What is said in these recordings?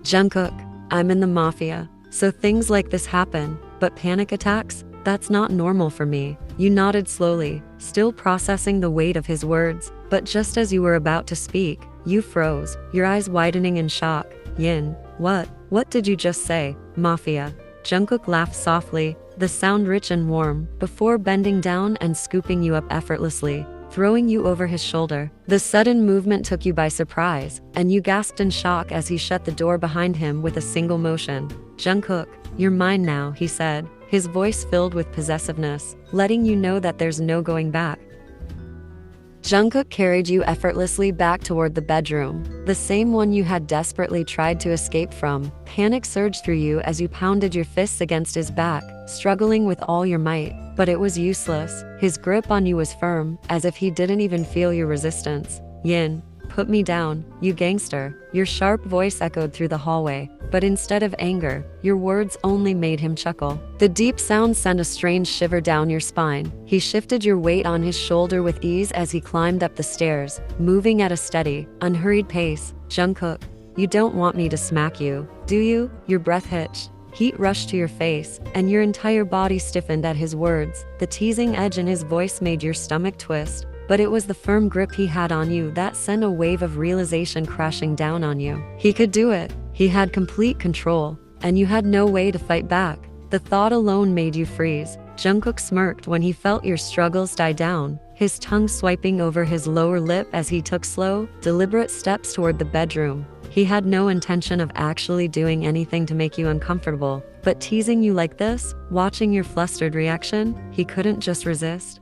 Jungkook, I'm in the mafia, so things like this happen, but panic attacks? That's not normal for me. You nodded slowly, still processing the weight of his words, but just as you were about to speak, you froze, your eyes widening in shock. Yin, what did you just say? Mafia. Jungkook laughed softly, the sound rich and warm, before bending down and scooping you up effortlessly, throwing you over his shoulder. The sudden movement took you by surprise, and you gasped in shock as he shut the door behind him with a single motion. Jungkook, you're mine now, he said, his voice filled with possessiveness, letting you know that there's no going back. Jungkook carried you effortlessly back toward the bedroom, the same one you had desperately tried to escape from. Panic surged through you as you pounded your fists against his back, struggling with all your might. But it was useless. His grip on you was firm, as if he didn't even feel your resistance. Yin, put me down, you gangster. Your sharp voice echoed through the hallway, but instead of anger, your words only made him chuckle. The deep sound sent a strange shiver down your spine. He shifted your weight on his shoulder with ease as he climbed up the stairs, moving at a steady, unhurried pace. Jungkook, you don't want me to smack you, do you? Your breath hitched. Heat rushed to your face, and your entire body stiffened at his words. The teasing edge in his voice made your stomach twist, but it was the firm grip he had on you that sent a wave of realization crashing down on you. He could do it. He had complete control, and you had no way to fight back. The thought alone made you freeze. Jungkook smirked when he felt your struggles die down, his tongue swiping over his lower lip as he took slow, deliberate steps toward the bedroom. He had no intention of actually doing anything to make you uncomfortable, but teasing you like this, watching your flustered reaction, he couldn't just resist.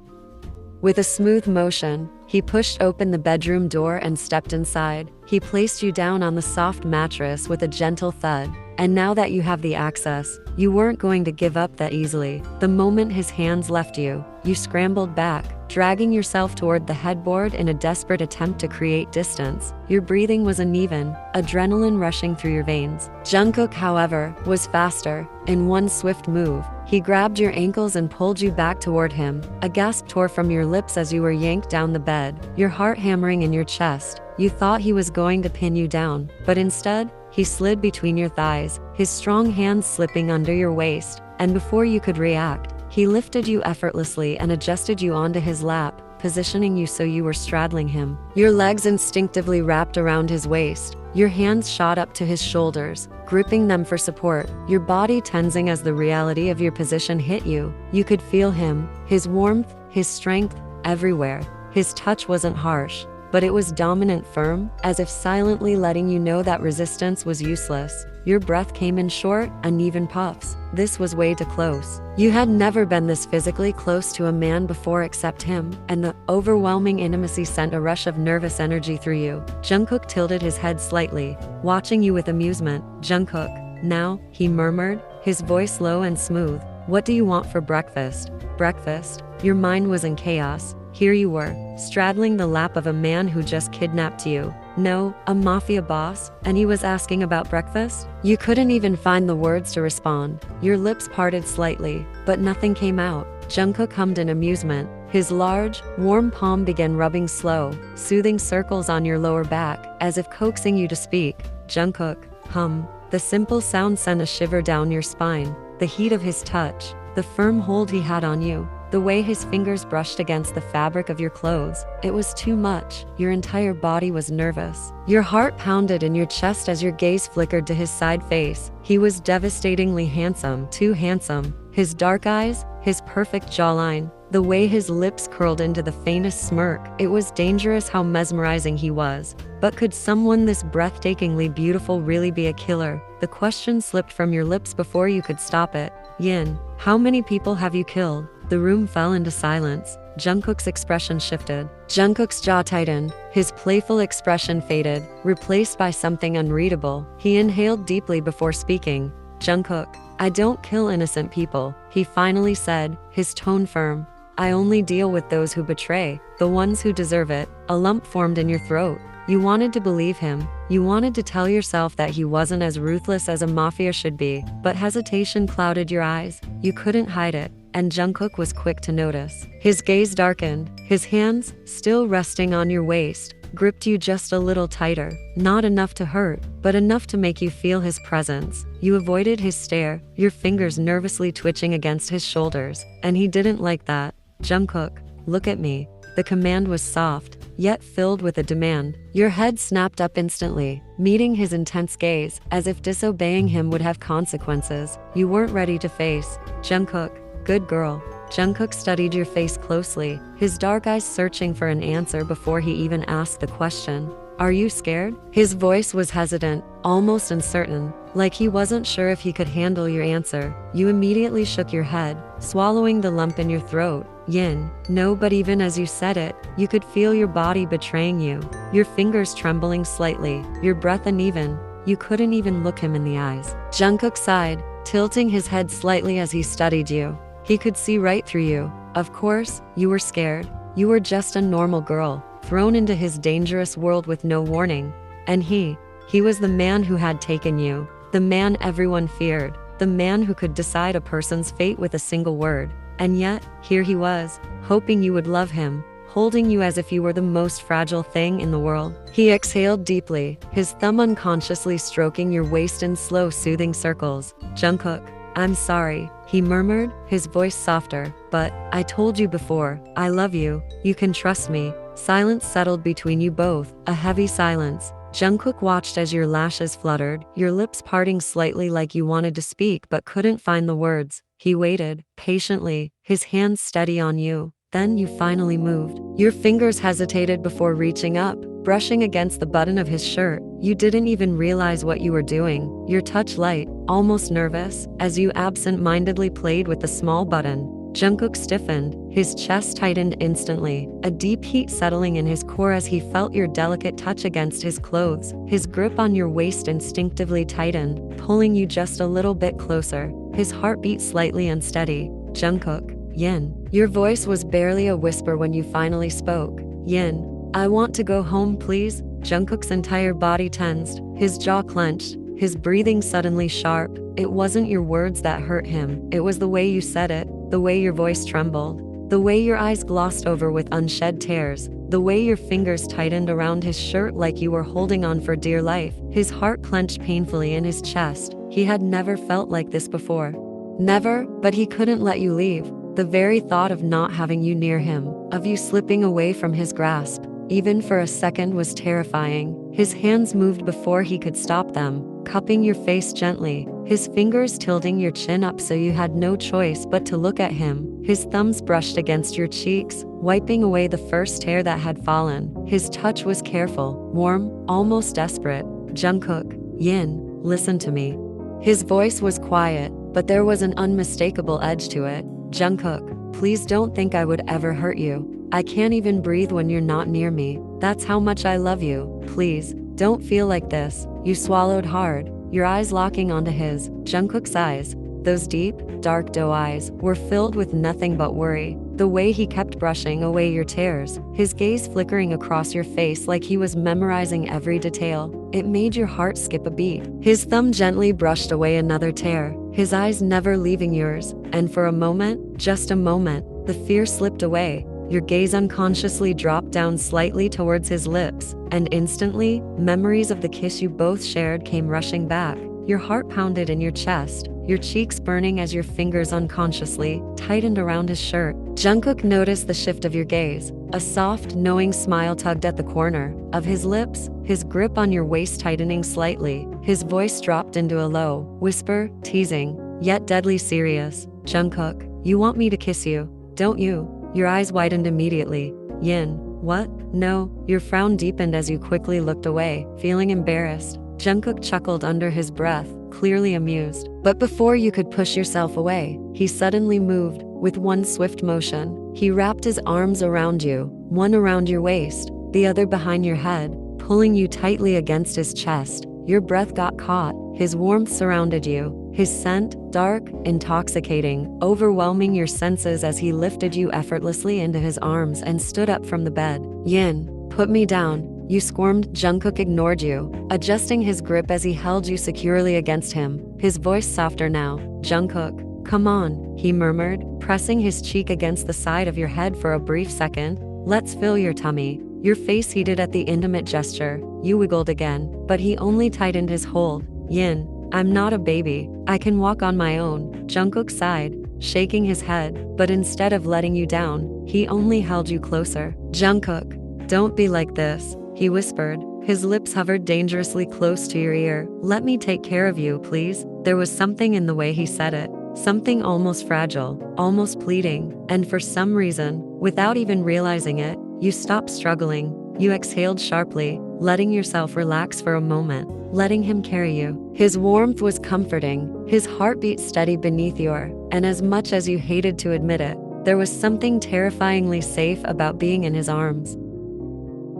With a smooth motion, he pushed open the bedroom door and stepped inside. He placed you down on the soft mattress with a gentle thud. And now that you have the access, you weren't going to give up that easily. The moment his hands left you, you scrambled back, dragging yourself toward the headboard in a desperate attempt to create distance. Your breathing was uneven, adrenaline rushing through your veins. Jungkook, however, was faster. In one swift move, he grabbed your ankles and pulled you back toward him. A gasp tore from your lips as you were yanked down the bed, your heart hammering in your chest. You thought he was going to pin you down, but instead, he slid between your thighs, his strong hands slipping under your waist, and before you could react, he lifted you effortlessly and adjusted you onto his lap, positioning you so you were straddling him. Your legs instinctively wrapped around his waist. Your hands shot up to his shoulders, gripping them for support, your body tensing as the reality of your position hit you. You could feel him, his warmth, his strength, everywhere. His touch wasn't harsh, but it was dominant, firm, as if silently letting you know that resistance was useless. Your breath came in short, uneven puffs. This was way too close. You had never been this physically close to a man before except him, and the overwhelming intimacy sent a rush of nervous energy through you. Jungkook tilted his head slightly, watching you with amusement. Jungkook, now, he murmured, his voice low and smooth. What do you want for breakfast? Breakfast? Your mind was in chaos. Here you were, straddling the lap of a man who just kidnapped you. No, a mafia boss, and he was asking about breakfast? You couldn't even find the words to respond. Your lips parted slightly, but nothing came out. Jungkook hummed in amusement. His large, warm palm began rubbing slow, soothing circles on your lower back, as if coaxing you to speak. Jungkook, hum. The simple sound sent a shiver down your spine. The heat of his touch, the firm hold he had on you, the way his fingers brushed against the fabric of your clothes, it was too much. Your entire body was nervous. Your heart pounded in your chest as your gaze flickered to his side face. He was devastatingly handsome, too handsome. His dark eyes, his perfect jawline, the way his lips curled into the faintest smirk. It was dangerous how mesmerizing he was. But could someone this breathtakingly beautiful really be a killer? The question slipped from your lips before you could stop it. Yin, how many people have you killed? The room fell into silence. Jungkook's expression shifted. Jungkook's jaw tightened. His playful expression faded, replaced by something unreadable. He inhaled deeply before speaking. Jungkook, I don't kill innocent people, he finally said, his tone firm. I only deal with those who betray, the ones who deserve it. A lump formed in your throat. You wanted to believe him. You wanted to tell yourself that he wasn't as ruthless as a mafia should be, but hesitation clouded your eyes. You couldn't hide it. And Jungkook was quick to notice. His gaze darkened, his hands, still resting on your waist, gripped you just a little tighter, not enough to hurt, but enough to make you feel his presence. You avoided his stare, your fingers nervously twitching against his shoulders, and he didn't like that. Jungkook, look at me. The command was soft, yet filled with a demand. Your head snapped up instantly, meeting his intense gaze, as if disobeying him would have consequences you weren't ready to face. Jungkook, good girl. Jungkook studied your face closely, his dark eyes searching for an answer before he even asked the question. Are you scared? His voice was hesitant, almost uncertain, like he wasn't sure if he could handle your answer. You immediately shook your head, swallowing the lump in your throat. Yin, no, but even as you said it, you could feel your body betraying you, your fingers trembling slightly, your breath uneven. You couldn't even look him in the eyes. Jungkook sighed, tilting his head slightly as he studied you. He could see right through you. Of course, you were scared. You were just a normal girl, thrown into his dangerous world with no warning. And he was the man who had taken you, the man everyone feared, the man who could decide a person's fate with a single word. And yet, here he was, hoping you would love him, holding you as if you were the most fragile thing in the world. He exhaled deeply, his thumb unconsciously stroking your waist in slow, soothing circles. Jungkook, I'm sorry, he murmured, his voice softer, but I told you before, I love you, you can trust me. Silence settled between you both, a heavy silence. Jungkook watched as your lashes fluttered, your lips parting slightly like you wanted to speak but couldn't find the words. He waited, patiently, his hands steady on you. Then you finally moved. Your fingers hesitated before reaching up, brushing against the button of his shirt. You didn't even realize what you were doing, your touch light, almost nervous, as you absent-mindedly played with the small button. Jungkook stiffened, his chest tightened instantly, a deep heat settling in his core as he felt your delicate touch against his clothes. His grip on your waist instinctively tightened, pulling you just a little bit closer, his heartbeat slightly unsteady. Jungkook, Yin. Your voice was barely a whisper when you finally spoke. Yin, I want to go home, please. Jungkook's entire body tensed, his jaw clenched, his breathing suddenly sharp. It wasn't your words that hurt him, it was the way you said it, the way your voice trembled, the way your eyes glossed over with unshed tears, the way your fingers tightened around his shirt like you were holding on for dear life. His heart clenched painfully in his chest. He had never felt like this before. Never, but he couldn't let you leave. The very thought of not having you near him, of you slipping away from his grasp, even for a second, was terrifying. His hands moved before he could stop them, cupping your face gently, his fingers tilting your chin up so you had no choice but to look at him. His thumbs brushed against your cheeks, wiping away the first hair that had fallen. His touch was careful, warm, almost desperate. Jungkook, Yin, listen to me. His voice was quiet, but there was an unmistakable edge to it. Jungkook, please don't think I would ever hurt you. I can't even breathe when you're not near me. That's how much I love you. Please, don't feel like this. You swallowed hard, your eyes locking onto his. Jungkook's eyes, those deep, dark doe eyes, were filled with nothing but worry. The way he kept brushing away your tears, his gaze flickering across your face like he was memorizing every detail, it made your heart skip a beat. His thumb gently brushed away another tear, his eyes never leaving yours, and for a moment, just a moment, the fear slipped away. Your gaze unconsciously dropped down slightly towards his lips, and instantly, memories of the kiss you both shared came rushing back. Your heart pounded in your chest, your cheeks burning as your fingers unconsciously tightened around his shirt. Jungkook noticed the shift of your gaze. A soft, knowing smile tugged at the corner of his lips, his grip on your waist tightening slightly. His voice dropped into a low whisper, teasing, yet deadly serious. Jungkook, you want me to kiss you, don't you? Your eyes widened immediately. Yin, what? No. Your frown deepened as you quickly looked away, feeling embarrassed. Jungkook chuckled under his breath, clearly amused. But before you could push yourself away, he suddenly moved. With one swift motion, he wrapped his arms around you, one around your waist, the other behind your head, pulling you tightly against his chest. Your breath got caught, his warmth surrounded you, his scent, dark, intoxicating, overwhelming your senses as he lifted you effortlessly into his arms and stood up from the bed. Yin, put me down. You squirmed. Jungkook ignored you, adjusting his grip as he held you securely against him, his voice softer now. Jungkook, come on, he murmured, pressing his cheek against the side of your head for a brief second. Let's fill your tummy. Your face heated at the intimate gesture. You wiggled again, but he only tightened his hold. Yin, I'm not a baby. I can walk on my own. Jungkook sighed, shaking his head, but instead of letting you down, he only held you closer. Jungkook, don't be like this, he whispered. His lips hovered dangerously close to your ear. Let me take care of you, please. There was something in the way he said it. Something almost fragile, almost pleading, and for some reason, without even realizing it, you stopped struggling. You exhaled sharply, letting yourself relax for a moment, letting him carry you. His warmth was comforting, his heartbeat steady beneath your, and as much as you hated to admit it, there was something terrifyingly safe about being in his arms.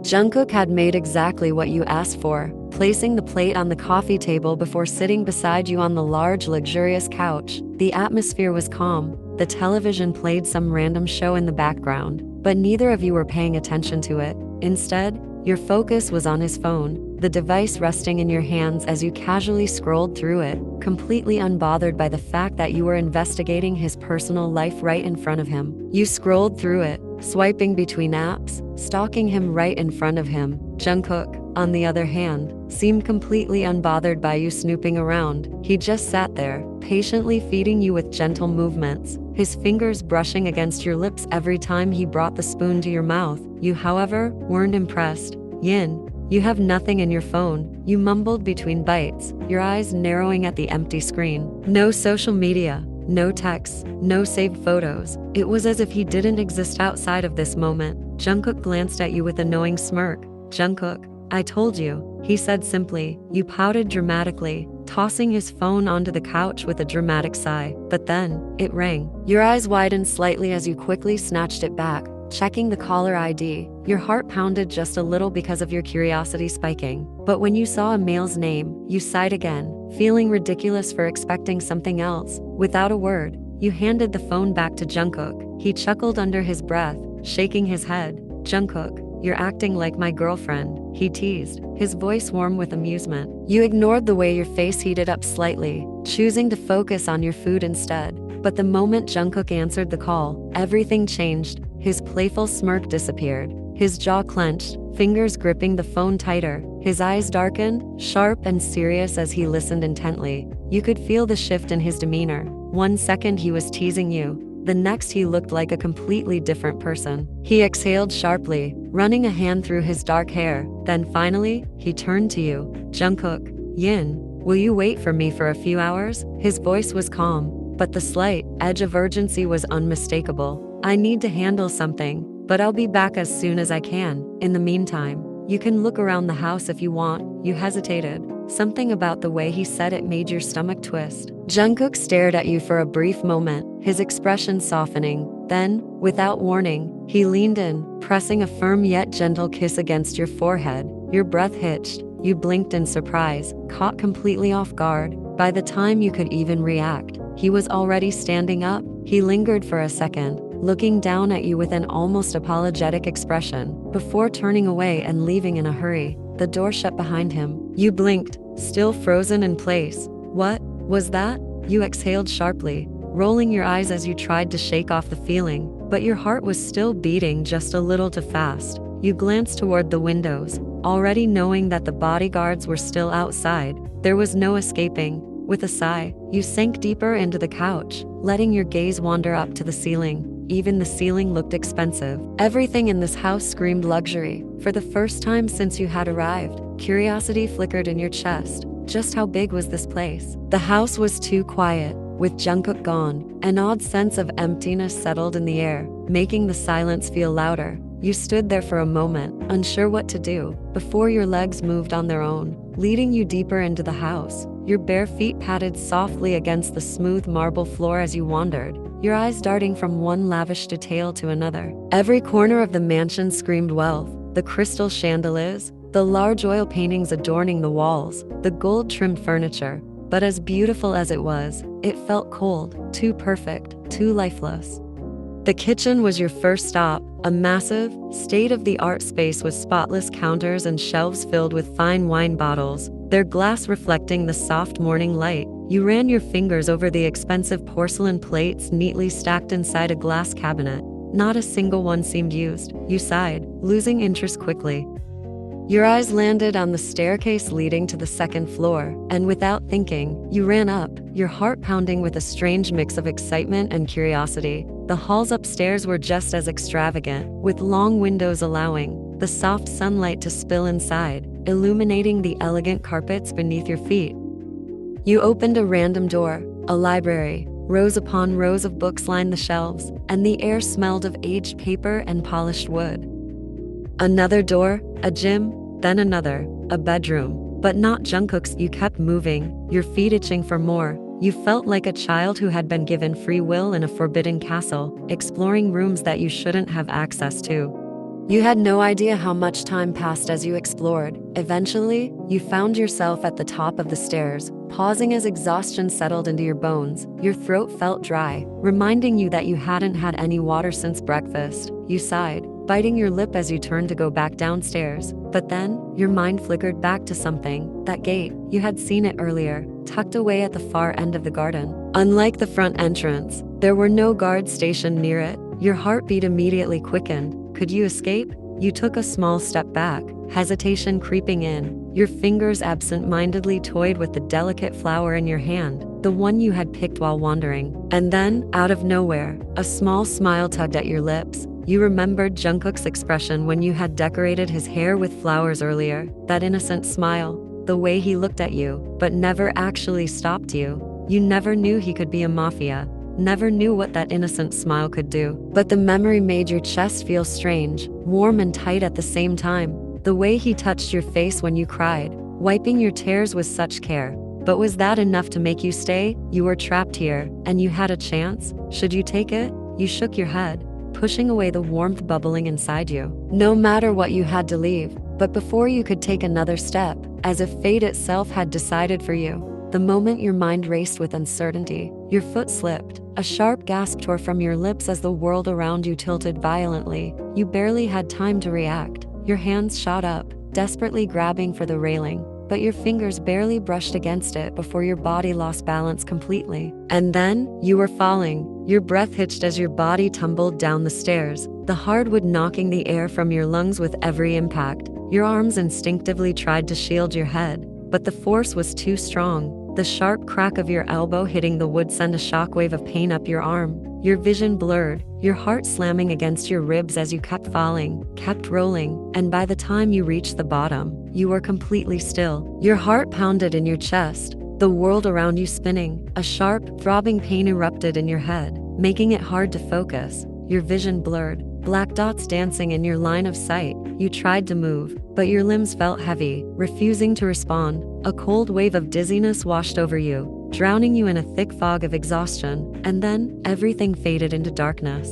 Jungkook had made exactly what you asked for, placing the plate on the coffee table before sitting beside you on the large, luxurious couch. The atmosphere was calm. The television played some random show in the background, but neither of you were paying attention to it. Instead, your focus was on his phone, the device resting in your hands as you casually scrolled through it, completely unbothered by the fact that you were investigating his personal life right in front of him. You scrolled through it, swiping between apps, stalking him right in front of him. Jungkook, on the other hand, seemed completely unbothered by you snooping around. He just sat there, patiently feeding you with gentle movements, his fingers brushing against your lips every time he brought the spoon to your mouth. You, however, weren't impressed. Yin, you have nothing in your phone, you mumbled between bites, your eyes narrowing at the empty screen. No social media, no texts, no saved photos. It was as if he didn't exist outside of this moment. Jungkook glanced at you with a knowing smirk. Jungkook, I told you, he said simply. You pouted dramatically, tossing his phone onto the couch with a dramatic sigh. But then, it rang. Your eyes widened slightly as you quickly snatched it back, checking the caller ID. Your heart pounded just a little because of your curiosity spiking. But when you saw a male's name, you sighed again, feeling ridiculous for expecting something else. Without a word, you handed the phone back to Jungkook. He chuckled under his breath, shaking his head. Jungkook, you're acting like my girlfriend, he teased, his voice warm with amusement. You ignored the way your face heated up slightly, choosing to focus on your food instead. But the moment Jungkook answered the call, everything changed. His playful smirk disappeared. His jaw clenched, fingers gripping the phone tighter. His eyes darkened, sharp and serious as he listened intently. You could feel the shift in his demeanor. 1 second he was teasing you. The next he looked like a completely different person. He exhaled sharply, running a hand through his dark hair. Then finally, he turned to you. Jungkook, Yin, will you wait for me for a few hours? His voice was calm, but the slight edge of urgency was unmistakable. I need to handle something, but I'll be back as soon as I can. In the meantime, you can look around the house if you want. You hesitated. Something about the way he said it made your stomach twist. Jungkook stared at you for a brief moment, his expression softening. Then, without warning, he leaned in, pressing a firm yet gentle kiss against your forehead. Your breath hitched. You blinked in surprise, caught completely off guard. By the time you could even react, he was already standing up. He lingered for a second, looking down at you with an almost apologetic expression, before turning away and leaving in a hurry. The door shut behind him. You blinked, still frozen in place. What was that? You exhaled sharply, rolling your eyes as you tried to shake off the feeling, but your heart was still beating just a little too fast. You glanced toward the windows, already knowing that the bodyguards were still outside. There was no escaping. With a sigh, you sank deeper into the couch, letting your gaze wander up to the ceiling. Even the ceiling looked expensive. Everything in this house screamed luxury. For the first time since you had arrived, curiosity flickered in your chest. Just how big was this place? The house was too quiet. With Jungkook gone, an odd sense of emptiness settled in the air, making the silence feel louder. You stood there for a moment, unsure what to do, before your legs moved on their own, leading you deeper into the house. Your bare feet patted softly against the smooth marble floor as you wandered, your eyes darting from one lavish detail to another. Every corner of the mansion screamed wealth. The crystal chandeliers, the large oil paintings adorning the walls, the gold-trimmed furniture. But as beautiful as it was, it felt cold, too perfect, too lifeless. The kitchen was your first stop, a massive, state-of-the-art space with spotless counters and shelves filled with fine wine bottles, their glass reflecting the soft morning light. You ran your fingers over the expensive porcelain plates neatly stacked inside a glass cabinet. Not a single one seemed used. You sighed, losing interest quickly. Your eyes landed on the staircase leading to the second floor, and without thinking, you ran up, your heart pounding with a strange mix of excitement and curiosity. The halls upstairs were just as extravagant, with long windows allowing the soft sunlight to spill inside, illuminating the elegant carpets beneath your feet. You opened a random door. A library. Rows upon rows of books lined the shelves, and the air smelled of aged paper and polished wood. Another door, a gym, then another, a bedroom. But not Jungkook's. You kept moving, your feet itching for more. You felt like a child who had been given free will in a forbidden castle, exploring rooms that you shouldn't have access to. You had no idea how much time passed as you explored. Eventually, you found yourself at the top of the stairs, pausing as exhaustion settled into your bones. Your throat felt dry, reminding you that you hadn't had any water since breakfast. You sighed, biting your lip as you turned to go back downstairs. But then, your mind flickered back to something. That gate, you had seen it earlier, tucked away at the far end of the garden. Unlike the front entrance, there were no guards stationed near it. Your heartbeat immediately quickened. Could you escape? You took a small step back, hesitation creeping in. Your fingers absent-mindedly toyed with the delicate flower in your hand, the one you had picked while wandering. And then, out of nowhere, a small smile tugged at your lips. You remembered Jungkook's expression when you had decorated his hair with flowers earlier, that innocent smile, the way he looked at you, but never actually stopped you. You never knew he could be a mafia. Never knew what that innocent smile could do. But the memory made your chest feel strange, warm and tight at the same time. The way he touched your face when you cried, wiping your tears with such care. But was that enough to make you stay? You were trapped here, and you had a chance. Should you take it? You shook your head, pushing away the warmth bubbling inside you. No matter what, you had to leave. But before you could take another step, as if fate itself had decided for you, the moment your mind raced with uncertainty, your foot slipped. A sharp gasp tore from your lips as the world around you tilted violently. You barely had time to react. Your hands shot up, desperately grabbing for the railing, but your fingers barely brushed against it before your body lost balance completely. And then, you were falling. Your breath hitched as your body tumbled down the stairs, the hardwood knocking the air from your lungs with every impact. Your arms instinctively tried to shield your head, but the force was too strong. The sharp crack of your elbow hitting the wood sent a shockwave of pain up your arm. Your vision blurred, your heart slamming against your ribs as you kept falling, kept rolling, and by the time you reached the bottom, you were completely still. Your heart pounded in your chest, the world around you spinning. A sharp, throbbing pain erupted in your head, making it hard to focus. Your vision blurred, black dots dancing in your line of sight. You tried to move, but your limbs felt heavy, refusing to respond. A cold wave of dizziness washed over you, drowning you in a thick fog of exhaustion, and then everything faded into darkness.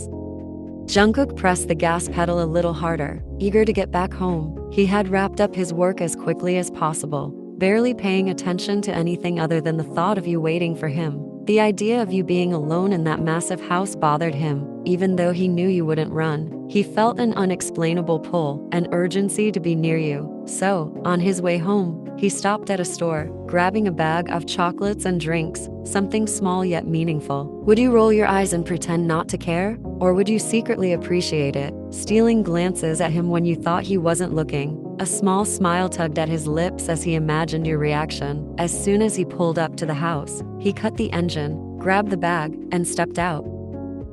Jungkook pressed the gas pedal a little harder, eager to get back home. He had wrapped up his work as quickly as possible, barely paying attention to anything other than the thought of you waiting for him. The idea of you being alone in that massive house bothered him, even though he knew you wouldn't run. He felt an unexplainable pull, an urgency to be near you. So, on his way home, he stopped at a store, grabbing a bag of chocolates and drinks, something small yet meaningful. Would you roll your eyes and pretend not to care? Or would you secretly appreciate it, stealing glances at him when you thought he wasn't looking? A small smile tugged at his lips as he imagined your reaction. As soon as he pulled up to the house, he cut the engine, grabbed the bag, and stepped out.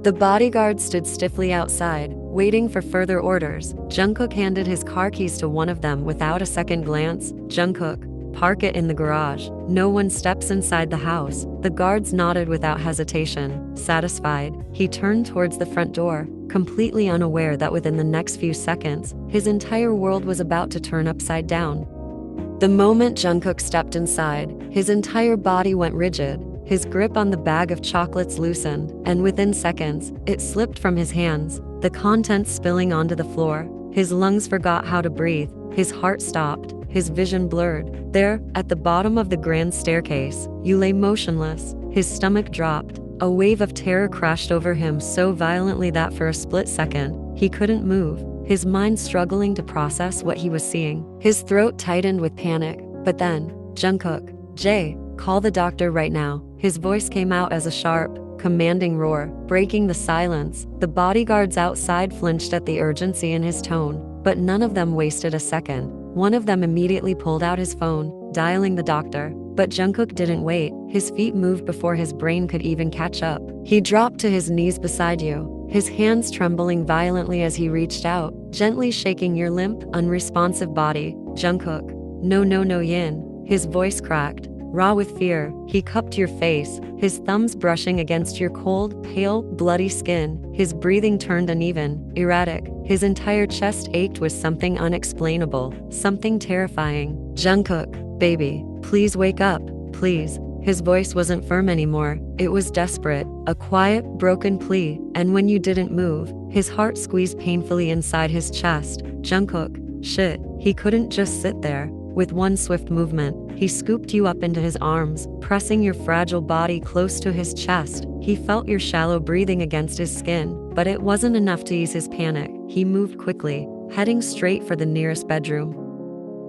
The bodyguard stood stiffly outside, waiting for further orders. Jungkook handed his car keys to one of them without a second glance. Jungkook, park it in the garage. No one steps inside the house. The guards nodded without hesitation. Satisfied, he turned towards the front door, completely unaware that within the next few seconds, his entire world was about to turn upside down. The moment Jungkook stepped inside, his entire body went rigid. His grip on the bag of chocolates loosened, and within seconds, it slipped from his hands, the contents spilling onto the floor. His lungs forgot how to breathe, his heart stopped, his vision blurred. There, at the bottom of the grand staircase, you lay motionless. His stomach dropped. A wave of terror crashed over him so violently that for a split second, he couldn't move, his mind struggling to process what he was seeing. His throat tightened with panic, but then, Jungkook, J, call the doctor right now. His voice came out as a sharp, commanding roar, breaking the silence. The bodyguards outside flinched at the urgency in his tone, but none of them wasted a second. One of them immediately pulled out his phone, dialing the doctor. But Jungkook didn't wait. His feet moved before his brain could even catch up. He dropped to his knees beside you, his hands trembling violently as he reached out, gently shaking your limp, unresponsive body. Jungkook. No, no, no, Yin. His voice cracked. Raw with fear, he cupped your face, his thumbs brushing against your cold, pale, bloody skin. His breathing turned uneven, erratic. His entire chest ached with something unexplainable, something terrifying. Jungkook, baby, please wake up, please. His voice wasn't firm anymore. It was desperate, a quiet, broken plea. And when you didn't move, his heart squeezed painfully inside his chest. Jungkook, shit, he couldn't just sit there. With one swift movement, he scooped you up into his arms, pressing your fragile body close to his chest. He felt your shallow breathing against his skin, but it wasn't enough to ease his panic. He moved quickly, heading straight for the nearest bedroom.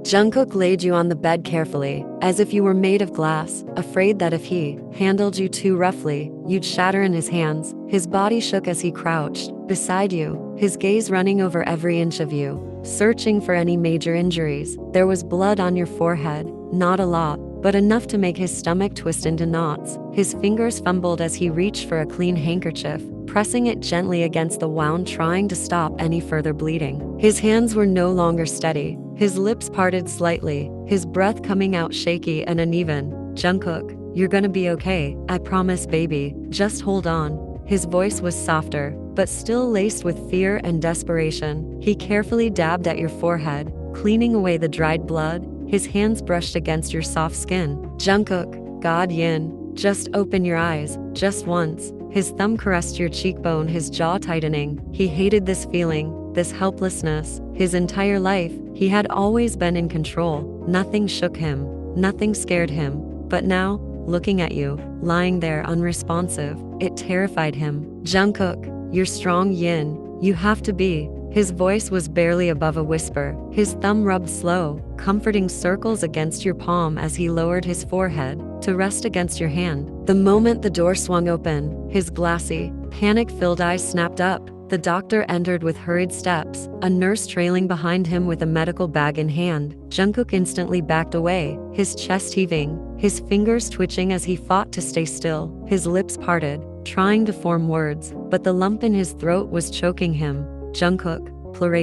Jungkook laid you on the bed carefully, as if you were made of glass, afraid that if he handled you too roughly, you'd shatter in his hands. His body shook as he crouched beside you, his gaze running over every inch of you, searching for any major injuries. There was blood on your forehead, not a lot, but enough to make his stomach twist into knots. His fingers fumbled as he reached for a clean handkerchief, pressing it gently against the wound, trying to stop any further bleeding. His hands were no longer steady. His lips parted slightly, his breath coming out shaky and uneven. Jungkook, you're gonna be okay, I promise, baby. Just hold on. His voice was softer, but still laced with fear and desperation. He carefully dabbed at your forehead, cleaning away the dried blood. His hands brushed against your soft skin. Jungkook, God, Yin, just open your eyes, just once. His thumb caressed your cheekbone, his jaw tightening. He hated this feeling, this helplessness. His entire life, he had always been in control. Nothing shook him, nothing scared him. But now, looking at you, lying there unresponsive, it terrified him. Jungkook, you're strong, Yin. You have to be. His voice was barely above a whisper. His thumb rubbed slow, comforting circles against your palm as he lowered his forehead to rest against your hand. The moment the door swung open, his glassy, panic-filled eyes snapped up. The doctor entered with hurried steps, a nurse trailing behind him with a medical bag in hand. Jungkook instantly backed away, his chest heaving, his fingers twitching as he fought to stay still. His lips parted, trying to form words, but the lump in his throat was choking him. Jungkook,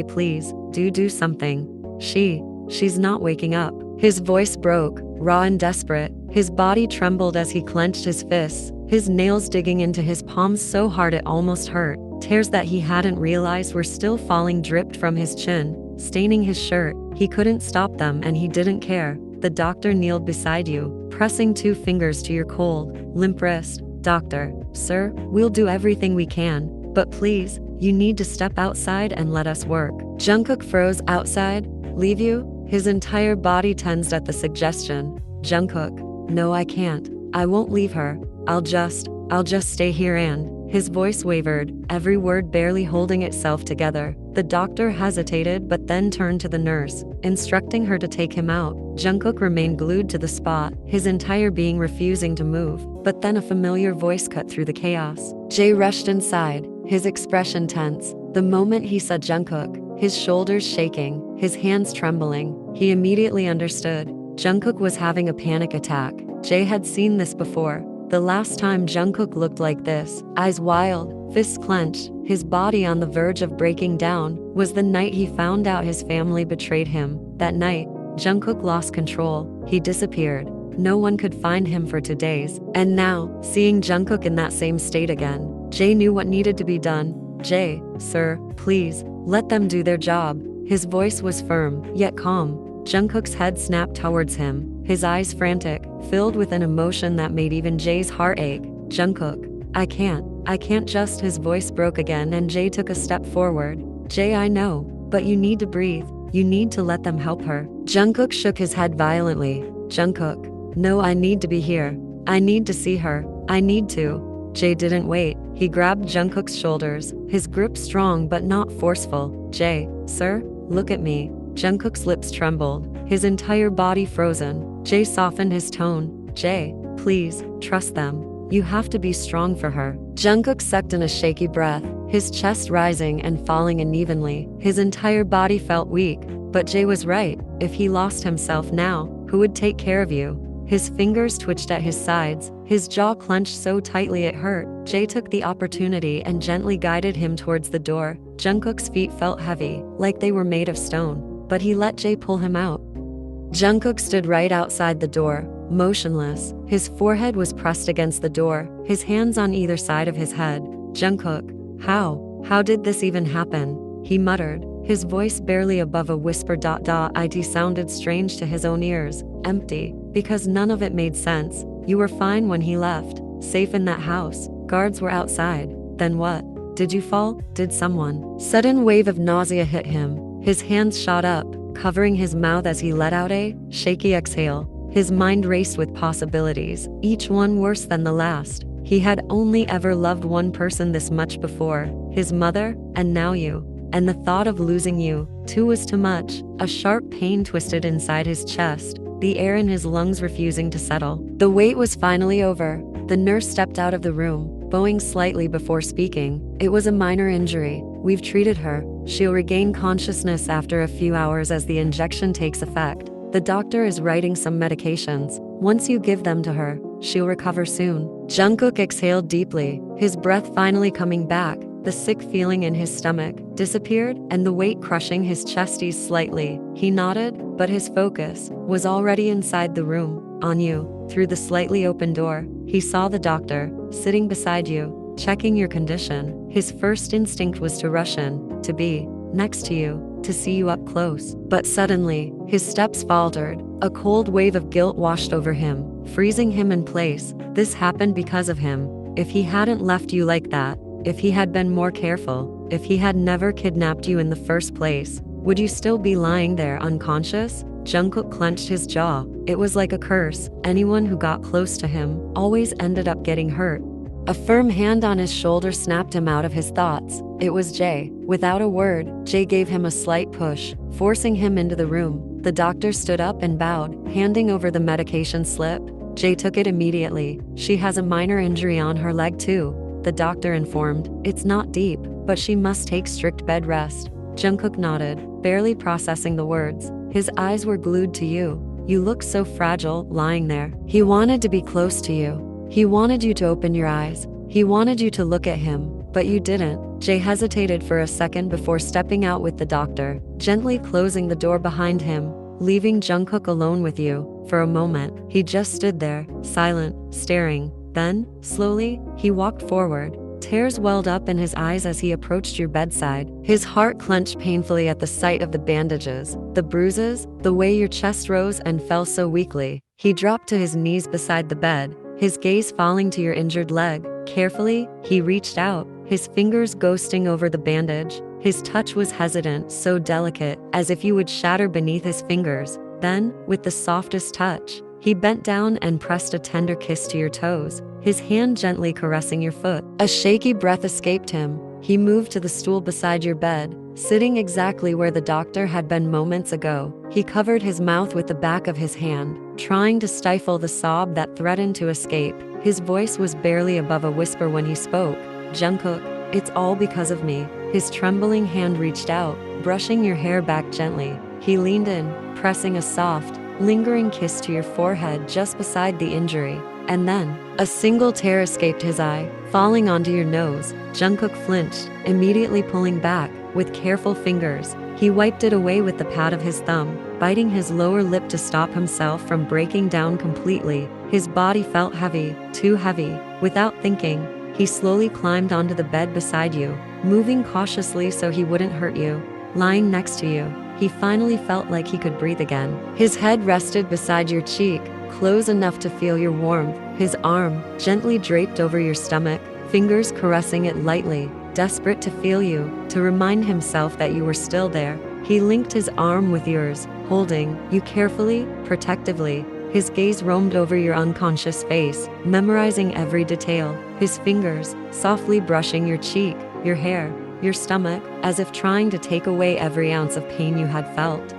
please, do something. She's not waking up. His voice broke, raw and desperate. His body trembled as he clenched his fists, his nails digging into his palms so hard it almost hurt. Tears that he hadn't realized were still falling dripped from his chin, staining his shirt. He couldn't stop them and he didn't care. The doctor kneeled beside you, pressing 2 fingers to your cold, limp wrist. Doctor, sir, we'll do everything we can, but please, you need to step outside and let us work. Jungkook froze. Outside? Leave you? His entire body tensed at the suggestion. Jungkook, no, I can't. I won't leave her. I'll just stay here. And his voice wavered, every word barely holding itself together. The doctor hesitated but then turned to the nurse, instructing her to take him out. Jungkook remained glued to the spot, his entire being refusing to move. But then a familiar voice cut through the chaos. Jay rushed inside, his expression tense. The moment he saw Jungkook, his shoulders shaking, his hands trembling, he immediately understood. Jungkook was having a panic attack. Jay had seen this before. The last time Jungkook looked like this, eyes wild, fists clenched, his body on the verge of breaking down, was the night he found out his family betrayed him. That night, Jungkook lost control. He disappeared. No one could find him for 2 days. And now, seeing Jungkook in that same state again, Jay knew what needed to be done. Jay, sir, please, let them do their job. His voice was firm, yet calm. Jungkook's head snapped towards him, his eyes frantic, filled with an emotion that made even Jay's heart ache. Jungkook, I can't just. His voice broke again and Jay took a step forward. Jay, I know, but you need to breathe. You need to let them help her. Jungkook shook his head violently. Jungkook, no, I need to be here. I need to see her. I need to. Jay didn't wait. He grabbed Jungkook's shoulders, his grip strong but not forceful. Jay, sir, look at me. Jungkook's lips trembled, his entire body frozen. Jay softened his tone. Jay, please, trust them. You have to be strong for her. Jungkook sucked in a shaky breath, his chest rising and falling unevenly. His entire body felt weak, but Jay was right. If he lost himself now, who would take care of you? His fingers twitched at his sides, his jaw clenched so tightly it hurt. Jay took the opportunity and gently guided him towards the door. Jungkook's feet felt heavy, like they were made of stone, but he let Jay pull him out. Jungkook stood right outside the door, motionless. His forehead was pressed against the door, his hands on either side of his head. Jungkook, how did this even happen? He muttered, his voice barely above a whisper. It sounded strange to his own ears, empty, because none of it made sense. You were fine when he left, safe in that house. Guards were outside. Then what? Did you fall? Did someone? Sudden wave of nausea hit him. His hands shot up, covering his mouth as he let out a shaky exhale. His mind raced with possibilities, each one worse than the last. He had only ever loved one person this much before, his mother, and now you. And the thought of losing you, too, was too much. A sharp pain twisted inside his chest, the air in his lungs refusing to settle. The wait was finally over. The nurse stepped out of the room, bowing slightly before speaking. It was a minor injury. We've treated her. She'll regain consciousness after a few hours as the injection takes effect. The doctor is writing some medications. Once you give them to her, she'll recover soon. Jungkook exhaled deeply, his breath finally coming back. The sick feeling in his stomach disappeared, and the weight crushing his chest eased slightly. He nodded, but his focus was already inside the room, on you. Through the slightly open door, he saw the doctor, sitting beside you, checking your condition. His first instinct was to rush in, to be next to you, to see you up close. But suddenly, his steps faltered. A cold wave of guilt washed over him, freezing him in place. This happened because of him. If he hadn't left you like that, if he had been more careful, if he had never kidnapped you in the first place, would you still be lying there unconscious? Jungkook clenched his jaw. It was like a curse. Anyone who got close to him always ended up getting hurt. A firm hand on his shoulder snapped him out of his thoughts. It was Jay. Without a word, Jay gave him a slight push, forcing him into the room. The doctor stood up and bowed, handing over the medication slip. Jay took it immediately. She has a minor injury on her leg too, the doctor informed. It's not deep, but she must take strict bed rest. Jungkook nodded, barely processing the words. His eyes were glued to you. You looked so fragile, lying there. He wanted to be close to you. He wanted you to open your eyes. He wanted you to look at him, but you didn't. Jay hesitated for a second before stepping out with the doctor, gently closing the door behind him, leaving Jungkook alone with you. For a moment, he just stood there, silent, staring. Then, slowly, he walked forward. Tears welled up in his eyes as he approached your bedside. His heart clenched painfully at the sight of the bandages, the bruises, the way your chest rose and fell so weakly. He dropped to his knees beside the bed, his gaze falling to your injured leg. Carefully, he reached out, his fingers ghosting over the bandage. His touch was hesitant, so delicate, as if you would shatter beneath his fingers. Then, with the softest touch, he bent down and pressed a tender kiss to your toes, his hand gently caressing your foot. A shaky breath escaped him. He moved to the stool beside your bed, sitting exactly where the doctor had been moments ago. He covered his mouth with the back of his hand, trying to stifle the sob that threatened to escape. His voice was barely above a whisper when he spoke. Jungkook, it's all because of me. His trembling hand reached out, brushing your hair back gently. He leaned in, pressing a soft, lingering kiss to your forehead just beside the injury. And then, a single tear escaped his eye, falling onto your nose. Jungkook flinched, immediately pulling back. With careful fingers, he wiped it away with the pad of his thumb, biting his lower lip to stop himself from breaking down completely. His body felt heavy, too heavy. Without thinking, he slowly climbed onto the bed beside you, moving cautiously so he wouldn't hurt you. Lying next to you, he finally felt like he could breathe again. His head rested beside your cheek, close enough to feel your warmth. His arm gently draped over your stomach, fingers caressing it lightly. Desperate to feel you, to remind himself that you were still there, he linked his arm with yours, holding you carefully, protectively. His gaze roamed over your unconscious face, memorizing every detail. His fingers softly brushing your cheek, your hair, your stomach, as if trying to take away every ounce of pain you had felt.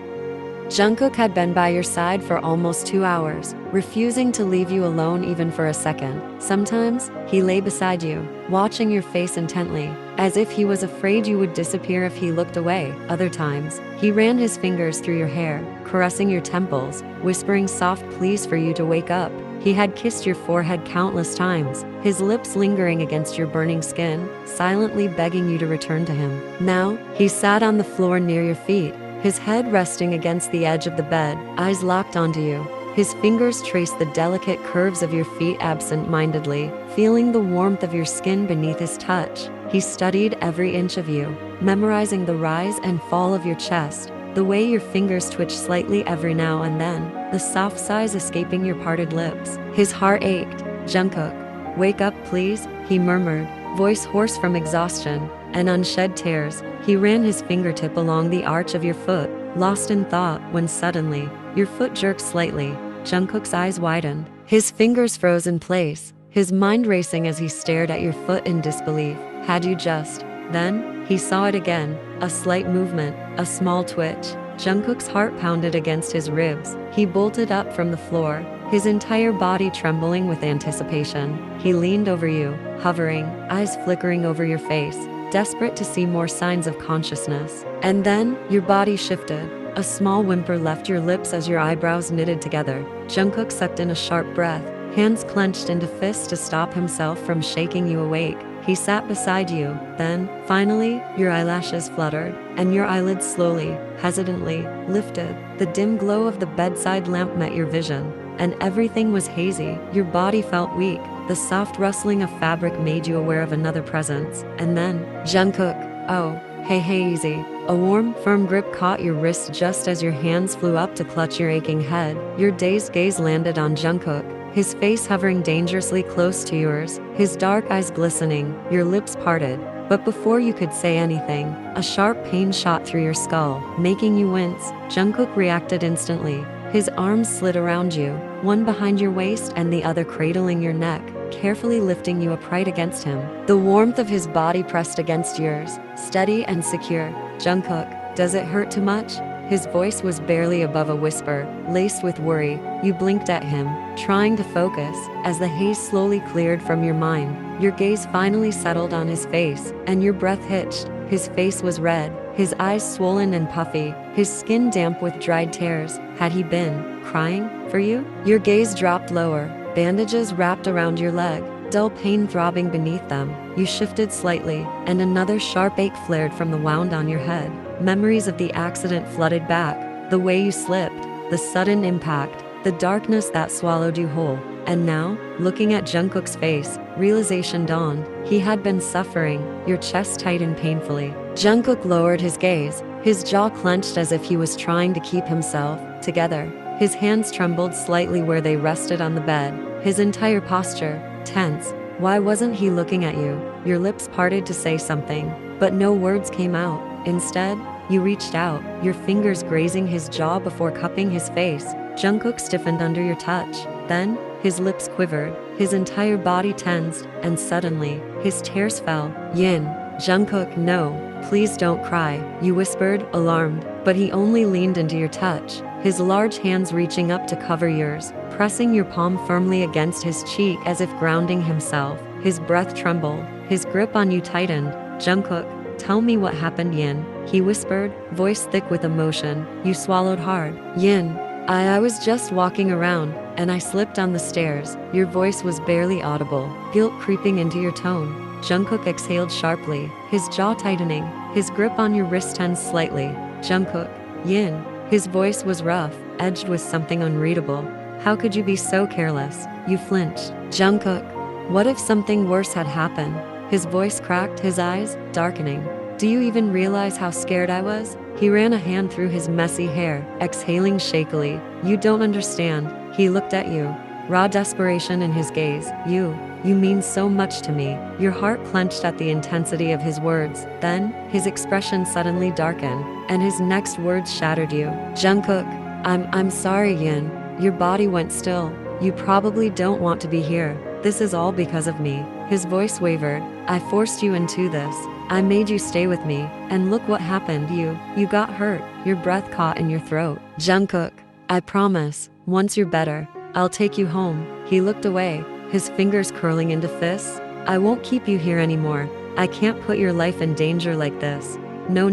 Jungkook had been by your side for almost 2 hours, refusing to leave you alone even for a second. Sometimes, he lay beside you, watching your face intently, as if he was afraid you would disappear if he looked away. Other times, he ran his fingers through your hair, caressing your temples, whispering soft pleas for you to wake up. He had kissed your forehead countless times, his lips lingering against your burning skin, silently begging you to return to him. Now, he sat on the floor near your feet, his head resting against the edge of the bed, eyes locked onto you. His fingers traced the delicate curves of your feet absent-mindedly, feeling the warmth of your skin beneath his touch. He studied every inch of you, memorizing the rise and fall of your chest, the way your fingers twitch slightly every now and then, the soft sighs escaping your parted lips. His heart ached. "Jungkook, wake up please," he murmured, voice hoarse from exhaustion and unshed tears. He ran his fingertip along the arch of your foot, lost in thought, when suddenly, your foot jerked slightly. Jungkook's eyes widened. His fingers froze in place, his mind racing as he stared at your foot in disbelief. Had you just? Then, he saw it again, a slight movement, a small twitch. Jungkook's heart pounded against his ribs. He bolted up from the floor, his entire body trembling with anticipation. He leaned over you, hovering, eyes flickering over your face, desperate to see more signs of consciousness. And then, your body shifted. A small whimper left your lips as your eyebrows knitted together. Jungkook sucked in a sharp breath, hands clenched into fists to stop himself from shaking you awake. He sat beside you. Then, finally, your eyelashes fluttered, and your eyelids slowly, hesitantly, lifted. The dim glow of the bedside lamp met your vision, and everything was hazy. Your body felt weak. The soft rustling of fabric made you aware of another presence. And then, Jungkook, oh, hey easy. A warm, firm grip caught your wrist just as your hands flew up to clutch your aching head. Your dazed gaze landed on Jungkook, his face hovering dangerously close to yours, his dark eyes glistening, your lips parted. But before you could say anything, a sharp pain shot through your skull, making you wince. Jungkook reacted instantly. His arms slid around you, one behind your waist and the other cradling your neck, carefully lifting you upright against him. The warmth of his body pressed against yours, steady and secure. "Jungkook, does it hurt too much?" His voice was barely above a whisper, laced with worry. You blinked at him, trying to focus. As the haze slowly cleared from your mind, your gaze finally settled on his face, and your breath hitched. His face was red, his eyes swollen and puffy, his skin damp with dried tears. Had he been crying for you? Your gaze dropped lower, bandages wrapped around your leg, dull pain throbbing beneath them. You shifted slightly, and another sharp ache flared from the wound on your head. Memories of the accident flooded back, the way you slipped, the sudden impact, the darkness that swallowed you whole. And now, looking at Jungkook's face, realization dawned. He had been suffering. Your chest tightened painfully. Jungkook lowered his gaze, his jaw clenched as if he was trying to keep himself together. His hands trembled slightly where they rested on the bed, his entire posture tense. Why wasn't he looking at you? Your lips parted to say something, but no words came out. Instead, you reached out, your fingers grazing his jaw before cupping his face. Jungkook stiffened under your touch. Then, his lips quivered, his entire body tensed, and suddenly, his tears fell. "Yin." "Jungkook, no, please don't cry," you whispered, alarmed, but he only leaned into your touch, his large hands reaching up to cover yours, pressing your palm firmly against his cheek as if grounding himself. His breath trembled, his grip on you tightened. "Jungkook, tell me what happened, Yin," he whispered, voice thick with emotion. You swallowed hard. "Yin, I was just walking around, and I slipped on the stairs." Your voice was barely audible, guilt creeping into your tone. Jungkook exhaled sharply, his jaw tightening, his grip on your wrist tensed slightly. "Jungkook, Yin." His voice was rough, edged with something unreadable. "How could you be so careless?" You flinched. "Jungkook, what if something worse had happened?" His voice cracked, his eyes darkening. "Do you even realize how scared I was?" He ran a hand through his messy hair, exhaling shakily. "You don't understand." He looked at you, raw desperation in his gaze. You mean so much to me." Your heart clenched at the intensity of his words. Then, his expression suddenly darkened, and his next words shattered you. "Jungkook, I'm sorry, Yin." Your body went still. "You probably don't want to be here. This is all because of me." His voice wavered, I forced you into this. I made you stay with me, and look what happened. You got hurt. Your breath caught in your throat. Jungkook, I promise, once you're better, I'll take you home. He looked away, his fingers curling into fists. I won't keep you here anymore. I can't put your life in danger like this. No,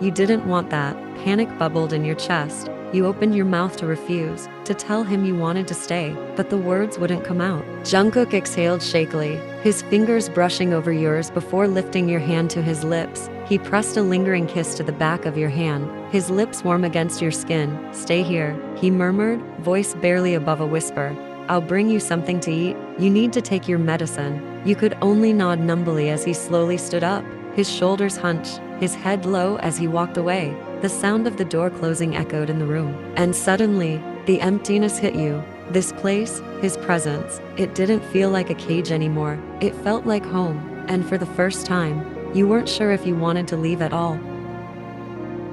you didn't want that. Panic bubbled in your chest. You opened your mouth to refuse, to tell him you wanted to stay, but the words wouldn't come out. Jungkook exhaled shakily, his fingers brushing over yours before lifting your hand to his lips. He pressed a lingering kiss to the back of your hand, his lips warm against your skin. Stay here, he murmured, voice barely above a whisper. I'll bring you something to eat. You need to take your medicine. You could only nod numbly as he slowly stood up, his shoulders hunched, his head low as he walked away. The sound of the door closing echoed in the room. And suddenly, the emptiness hit you. This place, his presence, it didn't feel like a cage anymore. It felt like home, and for the first time, you weren't sure if you wanted to leave at all.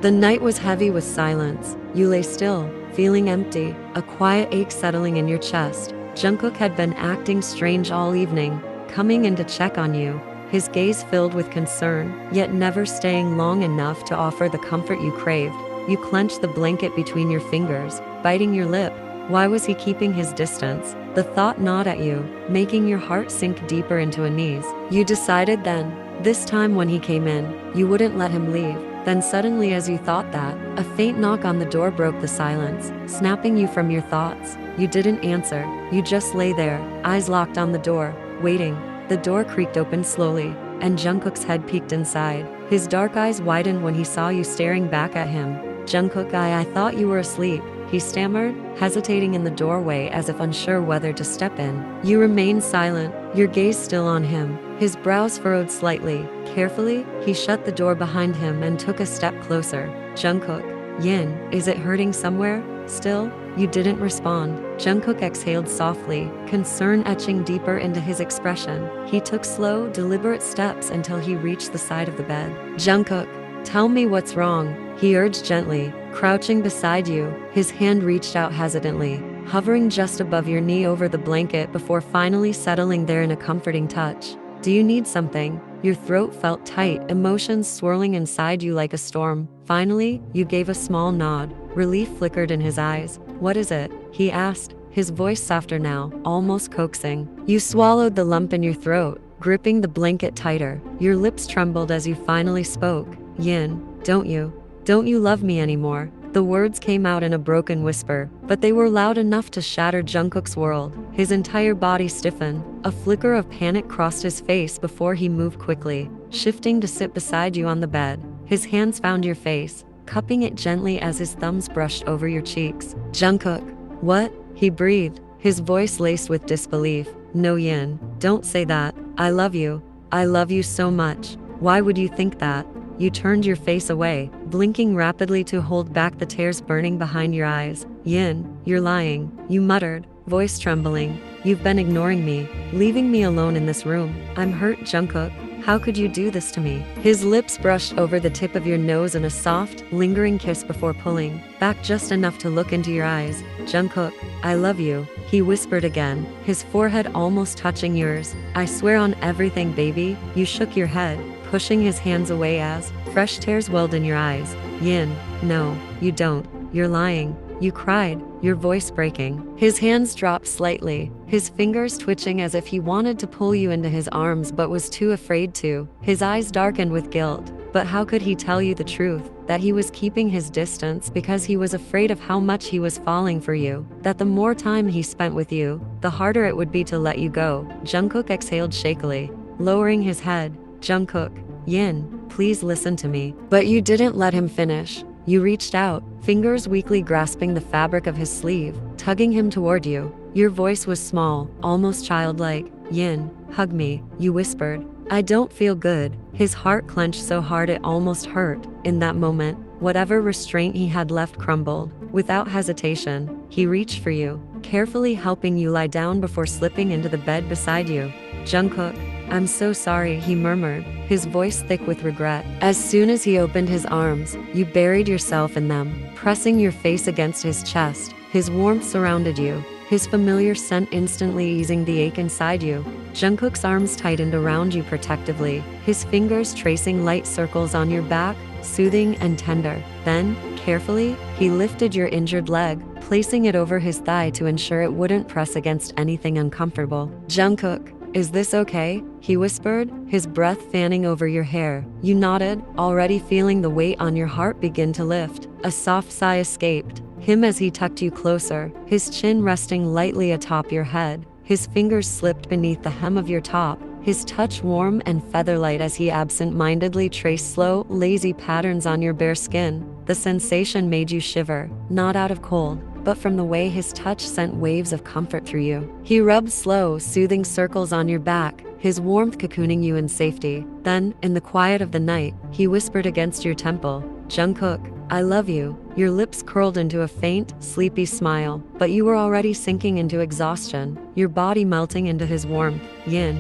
The night was heavy with silence. You lay still, feeling empty, a quiet ache settling in your chest. Jungkook had been acting strange all evening, coming in to check on you, his gaze filled with concern, yet never staying long enough to offer the comfort you craved. You clenched the blanket between your fingers, biting your lip. Why was he keeping his distance? The thought gnawed at you, making your heart sink deeper into a knees. You decided then, this time when he came in, you wouldn't let him leave. Then suddenly, as you thought that, a faint knock on the door broke the silence, snapping you from your thoughts. You didn't answer. You just lay there, eyes locked on the door, waiting. The door creaked open slowly, and Jungkook's head peeked inside. His dark eyes widened when he saw you staring back at him. Jungkook, I thought you were asleep, he stammered, hesitating in the doorway as if unsure whether to step in. You remained silent, your gaze still on him, his brows furrowed slightly. Carefully, he shut the door behind him and took a step closer. Jungkook, Yin, is it hurting somewhere? Still? You didn't respond. Jungkook exhaled softly, concern etching deeper into his expression. He took slow, deliberate steps until he reached the side of the bed. Jungkook, tell me what's wrong, he urged gently, crouching beside you, his hand reached out hesitantly, hovering just above your knee over the blanket before finally settling there in a comforting touch. Do you need something? Your throat felt tight, emotions swirling inside you like a storm. Finally, you gave a small nod. Relief flickered in his eyes. What is it? He asked, his voice softer now, almost coaxing. You swallowed the lump in your throat, gripping the blanket tighter. Your lips trembled as you finally spoke. Yin, don't you love me anymore? The words came out in a broken whisper, but they were loud enough to shatter Jungkook's world. His entire body stiffened. A flicker of panic crossed his face before he moved quickly, shifting to sit beside you on the bed. His hands found your face, cupping it gently as his thumbs brushed over your cheeks. Jungkook, what? He breathed, his voice laced with disbelief. No, Yin, don't say that. I love you. I love you so much. Why would you think that? You turned your face away, blinking rapidly to hold back the tears burning behind your eyes. Yin, you're lying, you muttered, voice trembling. You've been ignoring me, leaving me alone in this room. I'm hurt, Jungkook. How could you do this to me? His lips brushed over the tip of your nose in a soft, lingering kiss before pulling back just enough to look into your eyes. Jungkook, I love you, he whispered again, his forehead almost touching yours. I swear on everything, baby. You shook your head, pushing his hands away as fresh tears welled in your eyes. Yin, no, you don't. You're lying. You cried, your voice breaking. His hands dropped slightly, his fingers twitching as if he wanted to pull you into his arms but was too afraid to. His eyes darkened with guilt. But how could he tell you the truth? That he was keeping his distance because he was afraid of how much he was falling for you. That the more time he spent with you, the harder it would be to let you go. Jungkook exhaled shakily, lowering his head. Jungkook, Yin, please listen to me. But you didn't let him finish. You reached out, fingers weakly grasping the fabric of his sleeve, tugging him toward you. Your voice was small, almost childlike. Yin, hug me, you whispered. I don't feel good. His heart clenched so hard it almost hurt. In that moment, whatever restraint he had left crumbled. Without hesitation, he reached for you, carefully helping you lie down before slipping into the bed beside you. Jungkook, I'm so sorry, he murmured, his voice thick with regret. As soon as he opened his arms, you buried yourself in them, pressing your face against his chest. His warmth surrounded you, his familiar scent instantly easing the ache inside you. Jungkook's arms tightened around you protectively, his fingers tracing light circles on your back, soothing and tender. Then, carefully, he lifted your injured leg, placing it over his thigh to ensure it wouldn't press against anything uncomfortable. "Jungkook, is this okay?" he whispered, his breath fanning over your hair. You nodded, already feeling the weight on your heart begin to lift. A soft sigh escaped him as he tucked you closer, his chin resting lightly atop your head. His fingers slipped beneath the hem of your top, his touch warm and feather-light as he absent-mindedly traced slow, lazy patterns on your bare skin. The sensation made you shiver, not out of cold, but from the way his touch sent waves of comfort through you. He rubbed slow, soothing circles on your back, his warmth cocooning you in safety. Then, in the quiet of the night, he whispered against your temple, "Jungkook, I love you." Your lips curled into a faint, sleepy smile, but you were already sinking into exhaustion, your body melting into his warmth. "Yin,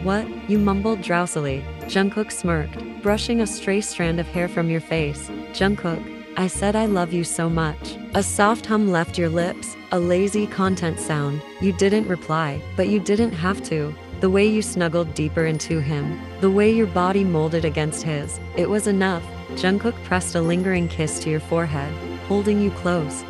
what?" you mumbled drowsily. Jungkook smirked, brushing a stray strand of hair from your face. "Jungkook, I said I love you so much." A soft hum left your lips, a lazy content sound. You didn't reply, but you didn't have to. The way you snuggled deeper into him, the way your body molded against his, it was enough. Jungkook pressed a lingering kiss to your forehead, holding you close.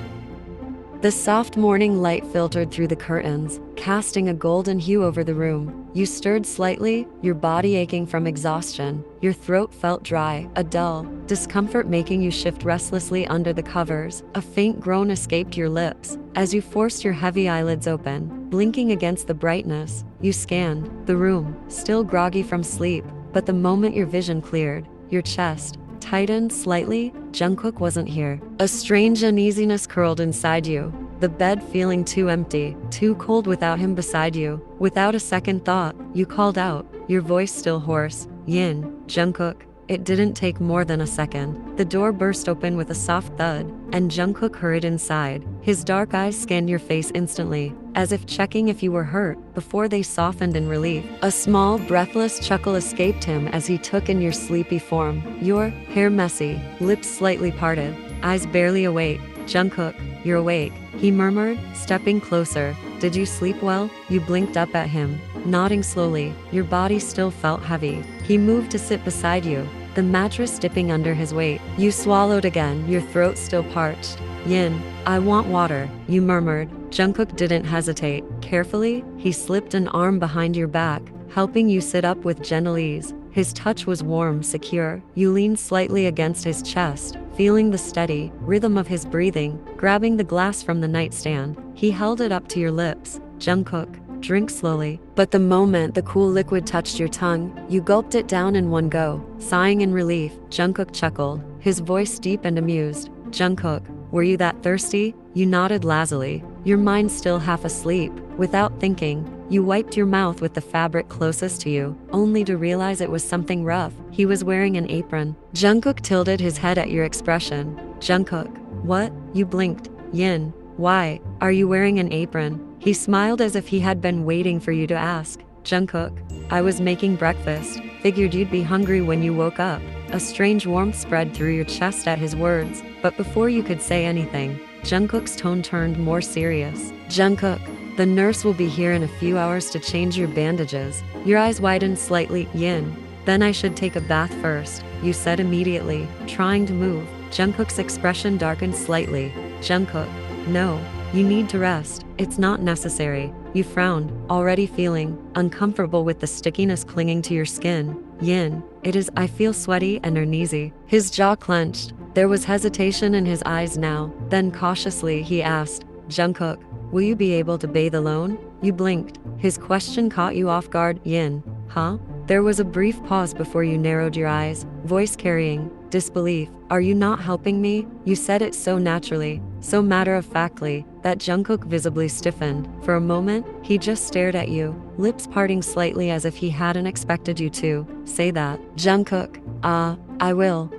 The soft morning light filtered through the curtains, casting a golden hue over the room. You stirred slightly, your body aching from exhaustion. Your throat felt dry, a dull discomfort making you shift restlessly under the covers. A faint groan escaped your lips as you forced your heavy eyelids open, blinking against the brightness. You scanned the room, still groggy from sleep, but the moment your vision cleared, your chest tightened slightly. Jungkook wasn't here. A strange uneasiness curled inside you, the bed feeling too empty, too cold without him beside you. Without a second thought, you called out, your voice still hoarse, "Yin, Jungkook." It didn't take more than a second. The door burst open with a soft thud, and Jungkook hurried inside. His dark eyes scanned your face instantly, as if checking if you were hurt, before they softened in relief. A small, breathless chuckle escaped him as he took in your sleepy form, your hair messy, lips slightly parted, eyes barely awake. "Jungkook, you're awake," he murmured, stepping closer. "Did you sleep well?" You blinked up at him, nodding slowly. Your body still felt heavy. He moved to sit beside you, the mattress dipping under his weight. You swallowed again, your throat still parched. "Yin, I want water," you murmured. Jungkook didn't hesitate. Carefully, he slipped an arm behind your back, helping you sit up with gentle ease. His touch was warm, secure. You leaned slightly against his chest, feeling the steady rhythm of his breathing. Grabbing the glass from the nightstand, he held it up to your lips. "Jungkook, drink slowly." But the moment the cool liquid touched your tongue, you gulped it down in one go. Sighing in relief, Jungkook chuckled, his voice deep and amused. "Jungkook, were you that thirsty?" You nodded lazily, your mind still half asleep. Without thinking, you wiped your mouth with the fabric closest to you, only to realize it was something rough. He was wearing an apron. Jungkook tilted his head at your expression. "Jungkook, what?" You blinked. "Yin, why are you wearing an apron?" He smiled as if he had been waiting for you to ask. "Jungkook, I was making breakfast. Figured you'd be hungry when you woke up." A strange warmth spread through your chest at his words, but before you could say anything, Jungkook's tone turned more serious. "Jungkook, the nurse will be here in a few hours to change your bandages." Your eyes widened slightly. "Yin, then I should take a bath first," you said immediately, trying to move. Jungkook's expression darkened slightly. "Jungkook, no, you need to rest. It's not necessary." You frowned, already feeling uncomfortable with the stickiness clinging to your skin. "Yin, it is. I feel sweaty and uneasy." His jaw clenched. There was hesitation in his eyes now. Then cautiously he asked, "Jungkook, will you be able to bathe alone?" You blinked. His question caught you off guard. "Yin, huh?" There was a brief pause before you narrowed your eyes, voice carrying disbelief. "Are you not helping me?" You said it so naturally, so matter-of-factly, that Jungkook visibly stiffened. For a moment, he just stared at you, lips parting slightly as if he hadn't expected you to say that. "Jungkook, I will."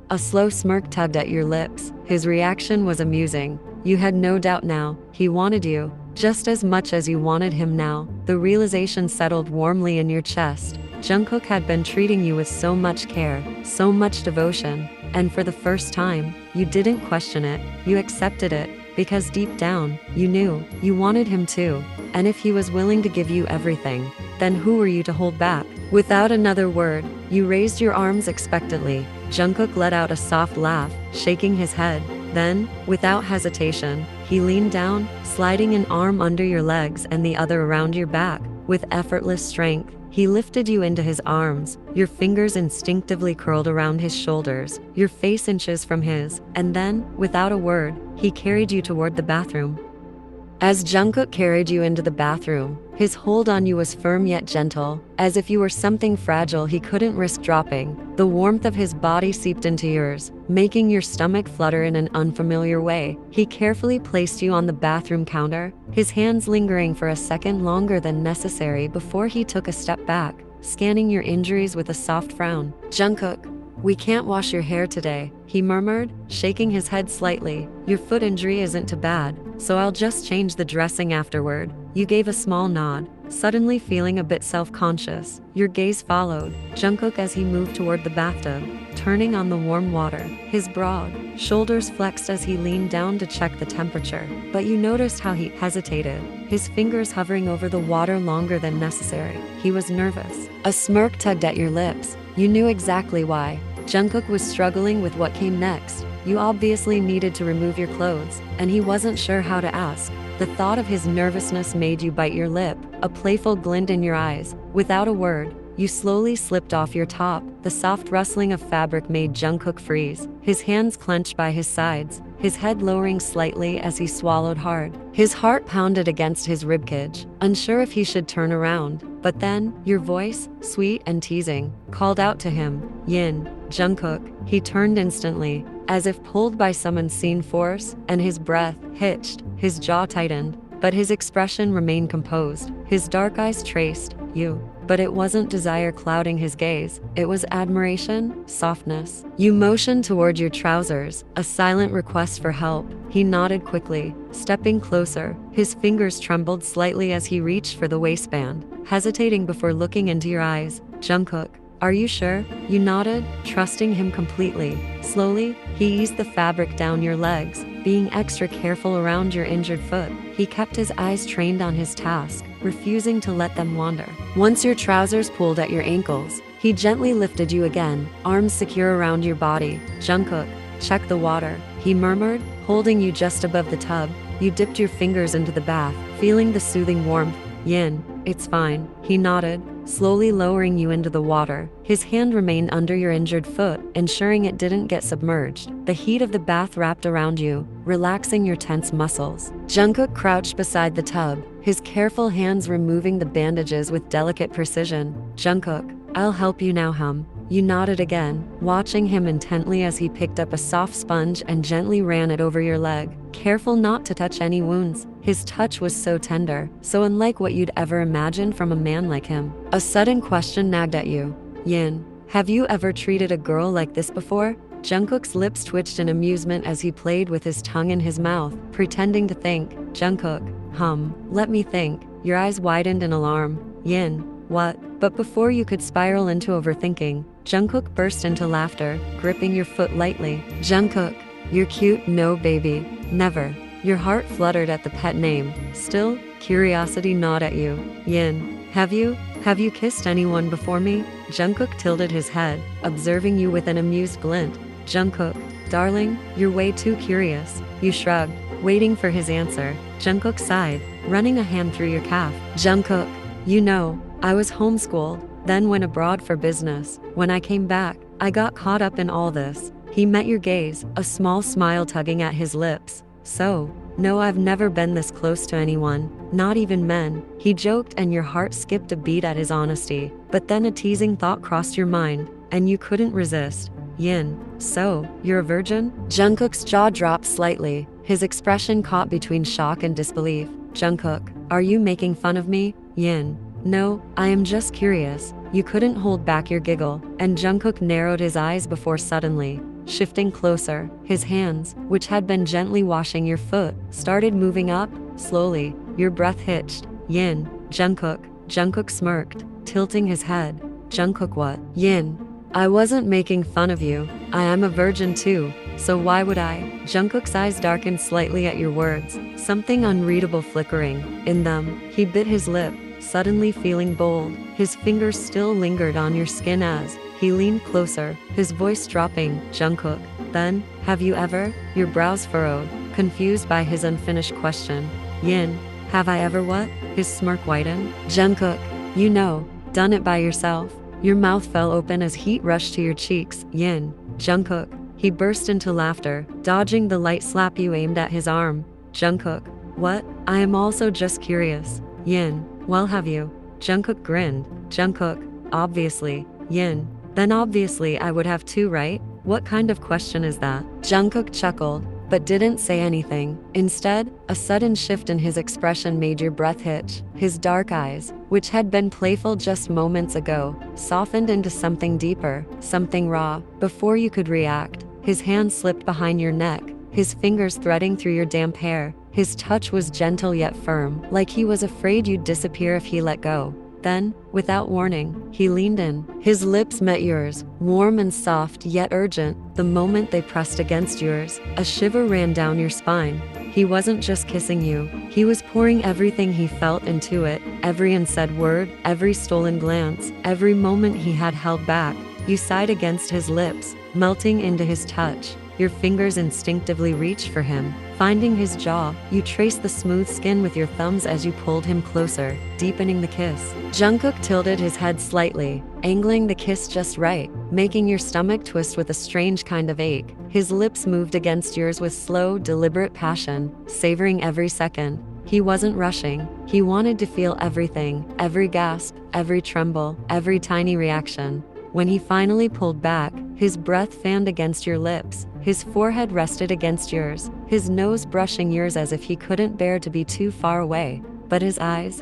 A slow smirk tugged at your lips. His reaction was amusing. You had no doubt now, he wanted you, just as much as you wanted him now. The realization settled warmly in your chest. Jungkook had been treating you with so much care, so much devotion, and for the first time, you didn't question it, you accepted it. because deep down, you knew, you wanted him too. And if he was willing to give you everything, then who were you to hold back? Without another word, you raised your arms expectantly. Jungkook let out a soft laugh, shaking his head. Then, without hesitation, he leaned down, sliding an arm under your legs and the other around your back. With effortless strength, he lifted you into his arms, your fingers instinctively curled around his shoulders, your face inches from his, and then, without a word, he carried you toward the bathroom. As Jungkook carried you into the bathroom, his hold on you was firm yet gentle, as if you were something fragile he couldn't risk dropping. The warmth of his body seeped into yours, making your stomach flutter in an unfamiliar way. He carefully placed you on the bathroom counter, his hands lingering for a second longer than necessary before he took a step back, scanning your injuries with a soft frown. "Jungkook, we can't wash your hair today," he murmured, shaking his head slightly. "Your foot injury isn't too bad, so I'll just change the dressing afterward." You gave a small nod, suddenly feeling a bit self-conscious. Your gaze followed Jungkook as he moved toward the bathtub, turning on the warm water. His broad shoulders flexed as he leaned down to check the temperature, but you noticed how he hesitated, his fingers hovering over the water longer than necessary. He was nervous. A smirk tugged at your lips. You knew exactly why. Jungkook was struggling with what came next. You obviously needed to remove your clothes, and he wasn't sure how to ask. The thought of his nervousness made you bite your lip, a playful glint in your eyes. Without a word, you slowly slipped off your top. The soft rustling of fabric made Jungkook freeze, his hands clenched by his sides, his head lowering slightly as he swallowed hard. His heart pounded against his ribcage, unsure if he should turn around. But then, your voice, sweet and teasing, called out to him, "Yin." Jungkook. He turned instantly, as if pulled by some unseen force, and his breath hitched, his jaw tightened, but his expression remained composed. His dark eyes traced you. But it wasn't desire clouding his gaze, it was admiration, softness. You motioned toward your trousers, a silent request for help. He nodded quickly, stepping closer. His fingers trembled slightly as he reached for the waistband, hesitating before looking into your eyes. "Jungkook, are you sure?" You nodded, trusting him completely. Slowly, he eased the fabric down your legs, being extra careful around your injured foot. He kept his eyes trained on his task, refusing to let them wander. Once your trousers pulled at your ankles, he gently lifted you again, arms secure around your body. "Jungkook, check the water," he murmured, holding you just above the tub. You dipped your fingers into the bath, feeling the soothing warmth. "Yin, it's fine," he nodded, slowly lowering you into the water. His hand remained under your injured foot, ensuring it didn't get submerged. The heat of the bath wrapped around you, relaxing your tense muscles. Jungkook crouched beside the tub, his careful hands removing the bandages with delicate precision. "Jungkook, I'll help you now, hum." You nodded again, watching him intently as he picked up a soft sponge and gently ran it over your leg, careful not to touch any wounds. His touch was so tender, so unlike what you'd ever imagined from a man like him. A sudden question nagged at you. "Yin, have you ever treated a girl like this before?" Jungkook's lips twitched in amusement as he played with his tongue in his mouth, pretending to think. "Jungkook, let me think." Your eyes widened in alarm. "Yin, what?" But before you could spiral into overthinking, Jungkook burst into laughter, gripping your foot lightly. "Jungkook, you're cute." "No, baby, never." Your heart fluttered at the pet name. Still, curiosity gnawed at you. "Yin, have you kissed anyone before me?" Jungkook tilted his head, observing you with an amused glint. "Jungkook, darling, you're way too curious." You shrugged, waiting for his answer. Jungkook sighed, running a hand through your calf. "Jungkook, you know, I was homeschooled, then went abroad for business. When I came back, I got caught up in all this." He met your gaze, a small smile tugging at his lips. "So, no, I've never been this close to anyone, not even men." He joked, and your heart skipped a beat at his honesty. But then a teasing thought crossed your mind, and you couldn't resist. "Yin, so, you're a virgin?" Jungkook's jaw dropped slightly, his expression caught between shock and disbelief. "Jungkook, are you making fun of me?" "Yin, no, I am just curious." You couldn't hold back your giggle, and Jungkook narrowed his eyes before suddenly shifting closer. His hands, which had been gently washing your foot, started moving up, slowly. Your breath hitched. "Yin, Jungkook." Jungkook smirked, tilting his head. "Jungkook, what?" "Yin, I wasn't making fun of you. I am a virgin too." So why would I? Jungkook's eyes darkened slightly at your words, something unreadable flickering in them. He bit his lip, suddenly feeling bold. His fingers still lingered on your skin as he leaned closer, his voice dropping. Jungkook, then, have you ever? Your brows furrowed, confused by his unfinished question. Yin, have I ever what? His smirk widened. Jungkook, you know, done it by yourself. Your mouth fell open as heat rushed to your cheeks. Yin, Jungkook. He burst into laughter, dodging the light slap you aimed at his arm. Jungkook, what? I am also just curious. Yin, well, have you? Jungkook grinned. Jungkook, obviously. Yin, then obviously I would have too, right? What kind of question is that? Jungkook chuckled, but didn't say anything. Instead, a sudden shift in his expression made your breath hitch. His dark eyes, which had been playful just moments ago, softened into something deeper, something raw. Before you could react, his hand slipped behind your neck, his fingers threading through your damp hair. His touch was gentle yet firm, like he was afraid you'd disappear if he let go. Then, without warning, he leaned in. His lips met yours, warm and soft yet urgent. The moment they pressed against yours, a shiver ran down your spine. He wasn't just kissing you, he was pouring everything he felt into it, every unsaid word, every stolen glance, every moment he had held back. You sighed against his lips, melting into his touch. Your fingers instinctively reached for him. Finding his jaw, you traced the smooth skin with your thumbs as you pulled him closer, deepening the kiss. Jungkook tilted his head slightly, angling the kiss just right, making your stomach twist with a strange kind of ache. His lips moved against yours with slow, deliberate passion, savoring every second. He wasn't rushing. He wanted to feel everything, every gasp, every tremble, every tiny reaction. When he finally pulled back, his breath fanned against your lips, his forehead rested against yours, his nose brushing yours as if he couldn't bear to be too far away. But his eyes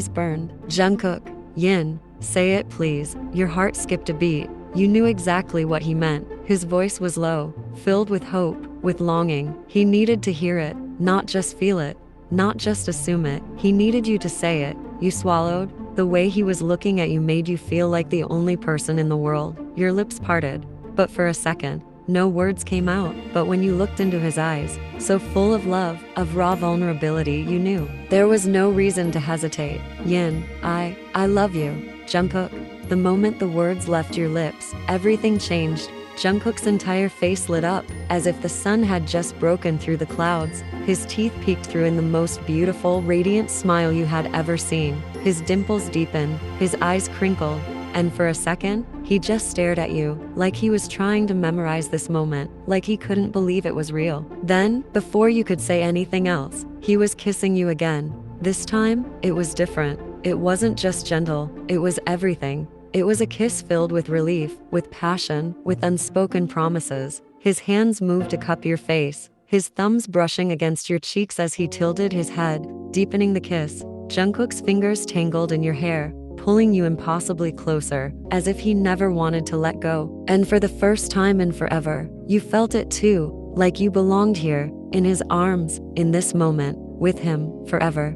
burned. Jungkook, Yin, say it please. Your heart skipped a beat. You knew exactly what he meant. His voice was low, filled with hope, with longing. He needed to hear it, not just feel it, not just assume it. He needed you to say it. You swallowed. The way he was looking at you made you feel like the only person in the world. Your lips parted, but for a second, no words came out. But when you looked into his eyes, so full of love, of raw vulnerability, you knew. There was no reason to hesitate. Yin, I love you. Jungkook. The moment the words left your lips, everything changed. Jungkook's entire face lit up, as if the sun had just broken through the clouds. His teeth peeked through in the most beautiful, radiant smile you had ever seen. His dimples deepened, his eyes crinkled, and for a second, he just stared at you, like he was trying to memorize this moment, like he couldn't believe it was real. Then, before you could say anything else, he was kissing you again. This time, it was different. It wasn't just gentle, it was everything. It was a kiss filled with relief, with passion, with unspoken promises. His hands moved to cup your face, his thumbs brushing against your cheeks as he tilted his head, deepening the kiss. Jungkook's fingers tangled in your hair, pulling you impossibly closer, as if he never wanted to let go. And for the first time in forever, you felt it too, like you belonged here, in his arms, in this moment, with him, forever.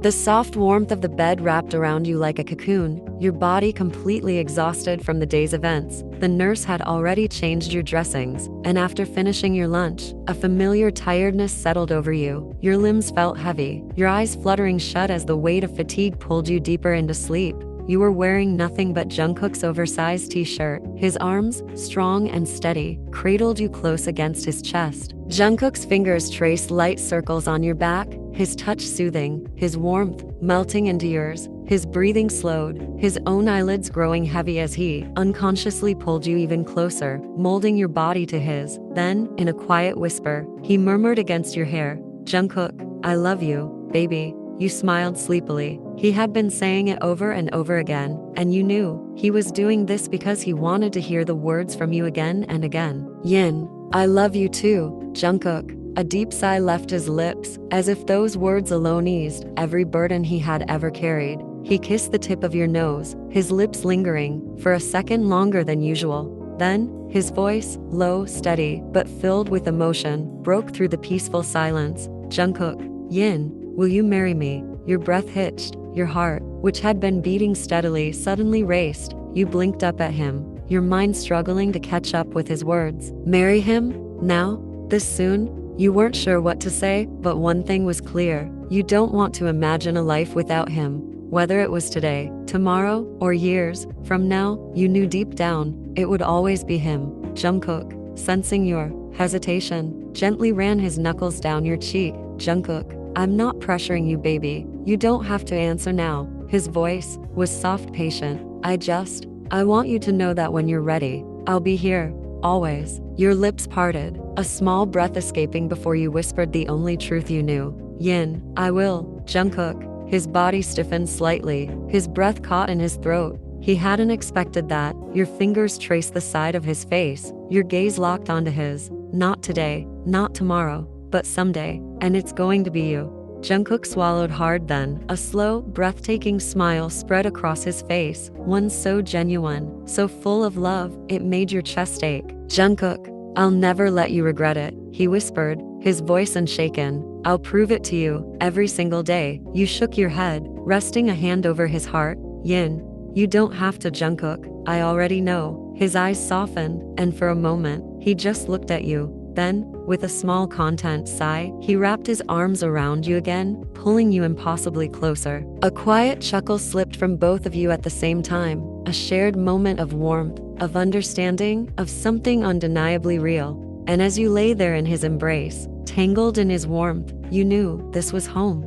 The soft warmth of the bed wrapped around you like a cocoon, your body completely exhausted from the day's events. The nurse had already changed your dressings, and after finishing your lunch, a familiar tiredness settled over you. Your limbs felt heavy, your eyes fluttering shut as the weight of fatigue pulled you deeper into sleep. You were wearing nothing but Jungkook's oversized t-shirt. His arms, strong and steady, cradled you close against his chest. Jungkook's fingers traced light circles on your back, his touch soothing, his warmth melting into yours. His breathing slowed, his own eyelids growing heavy as he unconsciously pulled you even closer, molding your body to his. Then, in a quiet whisper, he murmured against your hair, "Jungkook, I love you, baby." You smiled sleepily. He had been saying it over and over again, and you knew he was doing this because he wanted to hear the words from you again and again. Yin, I love you too, Jungkook. A deep sigh left his lips, as if those words alone eased every burden he had ever carried. He kissed the tip of your nose, his lips lingering, for a second longer than usual. Then, his voice, low, steady, but filled with emotion, broke through the peaceful silence. Jungkook, Yin, will you marry me? Your breath hitched, your heart, which had been beating steadily, suddenly raced. You blinked up at him, your mind struggling to catch up with his words. Marry him? Now? This soon? You weren't sure what to say, but one thing was clear. You don't want to imagine a life without him. Whether it was today, tomorrow, or years from now, you knew deep down, it would always be him. Jungkook, sensing your hesitation, gently ran his knuckles down your cheek. Jungkook, I'm not pressuring you, baby. You don't have to answer now. His voice was soft, patient. I want you to know that when you're ready, I'll be here, always. Your lips parted, a small breath escaping before you whispered the only truth you knew. Yin, I will. Jungkook, his body stiffened slightly, his breath caught in his throat. He hadn't expected that. Your fingers traced the side of his face, your gaze locked onto his. Not today, not tomorrow, but someday, and it's going to be you. Jungkook swallowed hard, then a slow, breathtaking smile spread across his face, one so genuine, so full of love, it made your chest ache. Jungkook, I'll never let you regret it, he whispered, his voice unshaken. I'll prove it to you, every single day. You shook your head, resting a hand over his heart. Yin, you don't have to, Jungkook, I already know. His eyes softened, and for a moment, he just looked at you. Then, with a small content sigh, he wrapped his arms around you again, pulling you impossibly closer. A quiet chuckle slipped from both of you at the same time, a shared moment of warmth, of understanding, of something undeniably real. And as you lay there in his embrace, tangled in his warmth, you knew this was home.